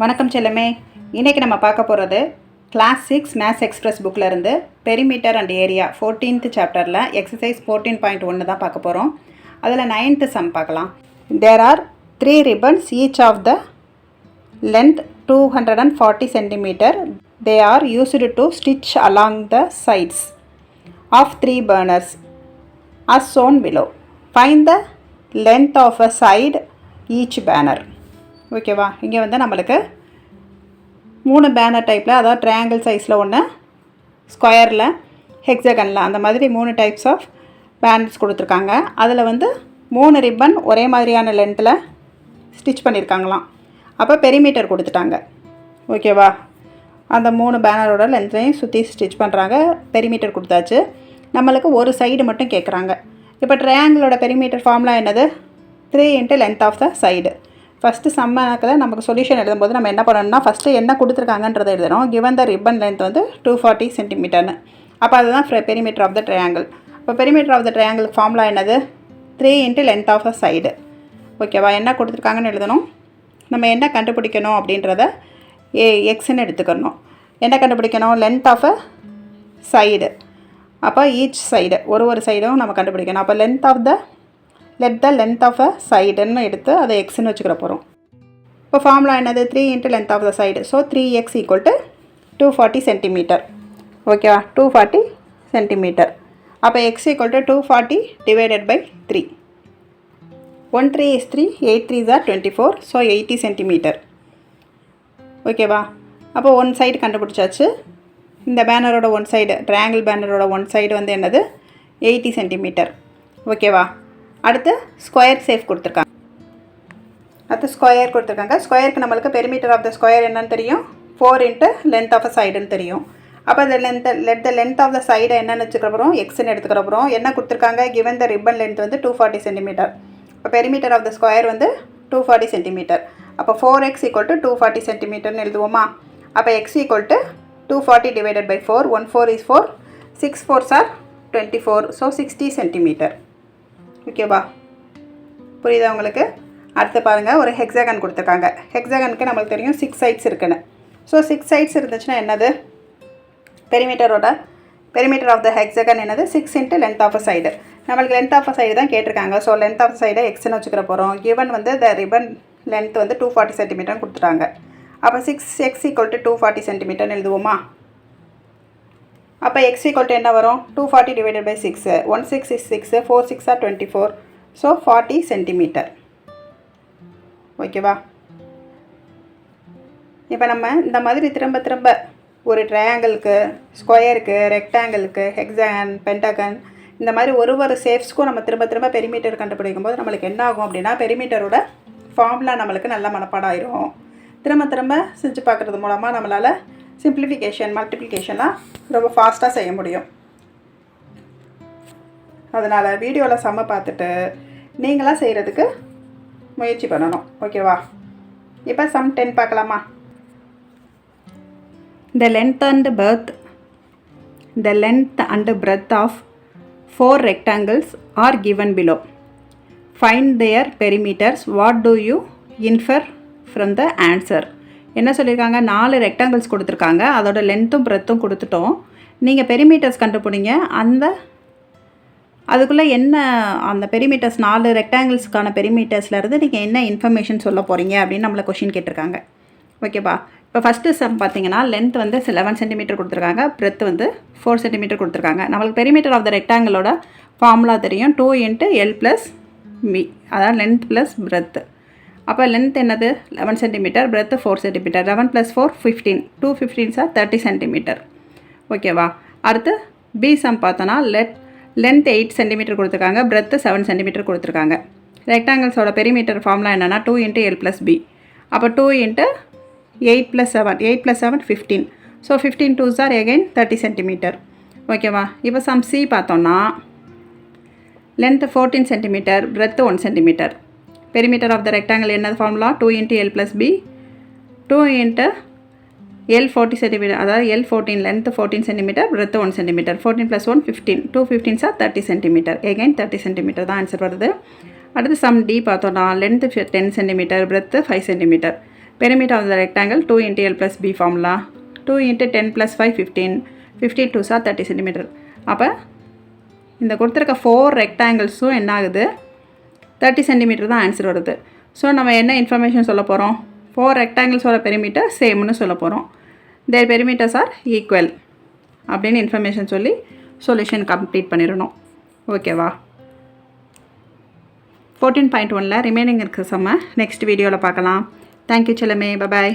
வணக்கம் செல்லமே. இன்றைக்கி நம்ம பார்க்க போகிறது கிளாஸ் 6 மேத்ஸ் எக்ஸ்பிரஸ் புக்கில் இருந்து பெரிமீட்டர் அண்ட் ஏரியா 14th சாப்டரில் எக்ஸசைஸ் 14.1 தான் பார்க்க போகிறோம். அதில் 9th சம் பார்க்கலாம். There are 3 ribbons each of the length 240 cm. They are used to stitch along the sides of 3 burners as shown below. Find the length of a side each banner. ஓகேவா, இங்கே வந்து நம்மளுக்கு 3 banner டைப்பில், அதாவது triangle சைஸில் ஒன்று, ஸ்கொயரில், ஹெக்ஸகனில், அந்த மாதிரி 3 டைப்ஸ் ஆஃப் பேனர்ஸ் கொடுத்துருக்காங்க. அதில் வந்து 3 ரிப்பன் ஒரே மாதிரியான லென்த்தில் ஸ்டிச் பண்ணியிருக்காங்களாம். அப்போ பெரிமீட்டர் கொடுத்துட்டாங்க. ஓகேவா, அந்த 3 பேனரோட லென்த்தையும் சுற்றி ஸ்டிச் பண்ணுறாங்க. பெரிமீட்டர் கொடுத்தாச்சு. நம்மளுக்கு ஒரு சைடு மட்டும் கேட்குறாங்க. இப்போ ட்ரையாங்கிளோட பெரிமீட்டர் ஃபார்முலா என்னது? 3 × length of the side. First சம்மக்கில் நமக்கு சொல்யூஷன் எழுதும்போது நம்ம என்ன பண்ணணும்னா, ஃபஸ்ட்டு என்ன கொடுத்துருக்காங்கன்றதை எழுதணும். கிவன் த ரிப்பன் லென்த் வந்து 240 cm. அப்போ அதுதான் பெரிமீட்டர் ஆஃப் த ட்ரையாங்கிள். இப்போ perimeter of the triangle formula என்னது? 3 × லென்த் ஆஃப் அ சைடு. ஓகேவா, என்ன கொடுத்துருக்காங்கன்னு எழுதணும். நம்ம என்ன கண்டுபிடிக்கணும் அப்படின்றத எக்ஸ்ன்னு எடுத்துக்கணும். என்ன கண்டுபிடிக்கணும்? Length of a side. அப்போ ஈச் சைடு, ஒரு சைடும் நம்ம கண்டுபிடிக்கணும். அப்போ length of the length of a சைடுன்னு எடுத்து அதை எக்ஸ்ன்னு வச்சுக்கிற போகிறோம். இப்போ ஃபார்முலா என்னது? 3 × length of the side. So 3x = 240 cm. ஓகேவா, 240 cm. அப்போ x = 240 / 3. 1 3 is 3, 8 3s are 24. So 80 cm. ஓகேவா, அப்போ ஒன் சைடு கண்டுபிடிச்சாச்சு. இந்த பேனரோட ஒன் சைடு, ட்ரையாங்கிள் பேனரோட ஒன் சைடு வந்து என்னது? 80 cm. ஓகேவா, அடுத்து ஸ்கொயர் சேஃப் கொடுத்துருக்காங்க. ஸ்கொயருக்கு நம்மளுக்கு பெரிமீட்டர் ஆஃப் த ஸ்கொயர் என்னன்னு தெரியும்? 4 × லென்த் ஆஃப் அ சைடுன்னு தெரியும். அப்போ அந்த லென்த் ஆஃப் த சைடை என்னென்னு வச்சுக்கிற போகிறோம்? எக்ஸ்ன்னு எடுத்துக்கிற போகிறோம். என்ன கொடுத்துருக்காங்க? கிவன் த ரிப்பன் லென்த் வந்து 240 cm. இப்போ பெரிமீட்டர் ஆஃப் த ஸ்கொயர் வந்து 240 cm. அப்போ 4x = 240 cm எழுதுவோமா? அப்போ x = 240 / 4. 1 4 is 4, 6 4s are 24. So 60 cm. ஓகேவா, புரியுதா உங்களுக்கு? அடுத்து பாருங்கள், ஒரு ஹெக்ஸாகன் கொடுத்துருக்காங்க. ஹெக்ஸாகனுக்கு நம்மளுக்கு தெரியும் 6 சைட்ஸ் இருக்குன்னு. ஸோ 6 சைட்ஸ் இருந்துச்சுன்னா என்னது? பெரிமீட்டர் ஆஃப் த ஹெக்ஸாகன் என்னது? 6 × லென்த் ஆஃப் அ சைடு. நம்மளுக்கு லென்த் ஆஃப் அ சைடு தான் கேட்டிருக்காங்க. ஸோ லென்த் ஆஃப் சைடை எக்ஸ்ன்னு வச்சுக்கிற போகிறோம். கிவன் வந்து த ரிப்பன் லென்த் வந்து 240 cm கொடுத்துட்டாங்க. அப்போ 6x = 240 cm எழுதுவோமா? அப்போ x = என்ன வரும்? 240 / 6. 1 6 is 6, 4 6 are 24. So 40 cm. ஓகேவா, இப்போ நம்ம இந்த மாதிரி திரும்ப ஒரு ட்ரையாங்கிளுக்கு, ஸ்கொயருக்கு, ரெக்டாங்கிளுக்கு, ஹெக்ஸாகன், பென்டகன், இந்த மாதிரி ஒரு ஷேப்ஸ்க்கும் நம்ம திரும்ப பெரிமீட்டர் கண்டுபிடிக்கும் போது நம்மளுக்கு என்ன ஆகும் அப்படின்னா, பெரிமீட்டரோட ஃபார்முலா நம்மளுக்கு நல்ல மனப்பாடம் ஆயிரும். திரும்ப செஞ்சு பார்க்குறது மூலமாக நம்மளால் சிம்பிளிஃபிகேஷன், மல்டிப்ளிகேஷன்லாம் ரொம்ப ஃபாஸ்ட்டாக செய்ய முடியும். அதனால் வீடியோவில் செம்ம பார்த்துட்டு நீங்களாம் செய்கிறதுக்கு முயற்சி பண்ணணும். ஓகேவா, இப்போ சம் 10 பார்க்கலாமா? The length and breadth of 4 rectangles are given below. Find their perimeters. What do you infer from the answer? என்ன சொல்லியிருக்காங்க? 4 ரெக்டாங்கிள்ஸ் கொடுத்துருக்காங்க. அதோட லென்த்தும் பிரெத்தும் கொடுத்துட்டோம். நீங்கள் பெரிமீட்டர்ஸ் கண்டுபிடிங்க. அதுக்குள்ளே என்ன அந்த பெரிமீட்டர்ஸ், 4 ரெக்டாங்கிள்ஸ்க்கான பெரிமீட்டர்ஸ்லேருந்து நீங்கள் என்ன இன்ஃபர்மேஷன் சொல்ல போகிறீங்க அப்படின்னு நம்மளை கொஷின் கேட்டிருக்காங்க. ஓகேப்பா, இப்போ ஃபஸ்ட்டு சம் பார்த்தீங்கன்னா, லென்த் வந்து 11 cm கொடுத்துருக்காங்க, பிரெத் வந்து 4 cm கொடுத்துருக்காங்க. நம்மளுக்கு பெரிமீட்டர் ஆஃப் த ரெக்டாங்கிளோட ஃபார்முலா தெரியும். 2 × L + B, அதாவது லென்த் ப்ளஸ் பிரெத்து. அப்போ லென்த் என்னது? 11 cm, breadth 4 cm. 11 + 4 15, 2 15s are 30 cm. ஓகேவா, அடுத்து பி சம் பார்த்தோன்னா, லென்த் 8 cm கொடுத்துருக்காங்க, பிரெத்து 7 cm கொடுத்துருக்காங்க. ரெக்டாங்கிள்ஸோட பெரிமீட்டர் ஃபார்முலா என்னென்னா 2 × L + B. அப்போ 2 × 8 + 7, 8 + 7 15. So 15 2s are again 30 cm. ஓகேவா, இப்போ சம் சி பார்த்தோன்னா, length 14 cm, breadth 1 cm. Perimeter of the rectangle என்னது formula? 2 × L + B, 2 × L 40 cm, அதாவது L 14, length 14 cm, breadth 1 cm. 14 + 1 15, 2 15s are 30 cm. again 30 cm தான் answer வருது. அடுத்து some D பார்த்தோன்னா, length 10 cm, breadth 5 cm. Perimeter of the rectangle 2 into L plus B formula. 2 into 10 plus 5 15. 15 2s are 30 cm. அப்போ இந்த கொடுத்துருக்க 4 ரெக்டாங்கிள்ஸும் என்ன ஆகுது 30 cm தான் ஆன்சர் வருது. ஸோ நம்ம என்ன இன்ஃபர்மேஷன் சொல்ல போகிறோம் 4 ரெக்டாங்கிள்ஸோட பெரிமீட்டர் சேம்னு சொல்ல போகிறோம். தேர் பெரிமீட்டர்ஸ் ஆர் ஈக்குவல் அப்படின்னு இன்ஃபர்மேஷன் சொல்லி சொல்யூஷன் கம்ப்ளீட் பண்ணிடணும். ஓகேவா? 14.1ல் ரிமைனிங் இருக்கிற சம்ம நெக்ஸ்ட் வீடியோவில் பார்க்கலாம். தேங்க்யூ செல்லமே. பபாய்.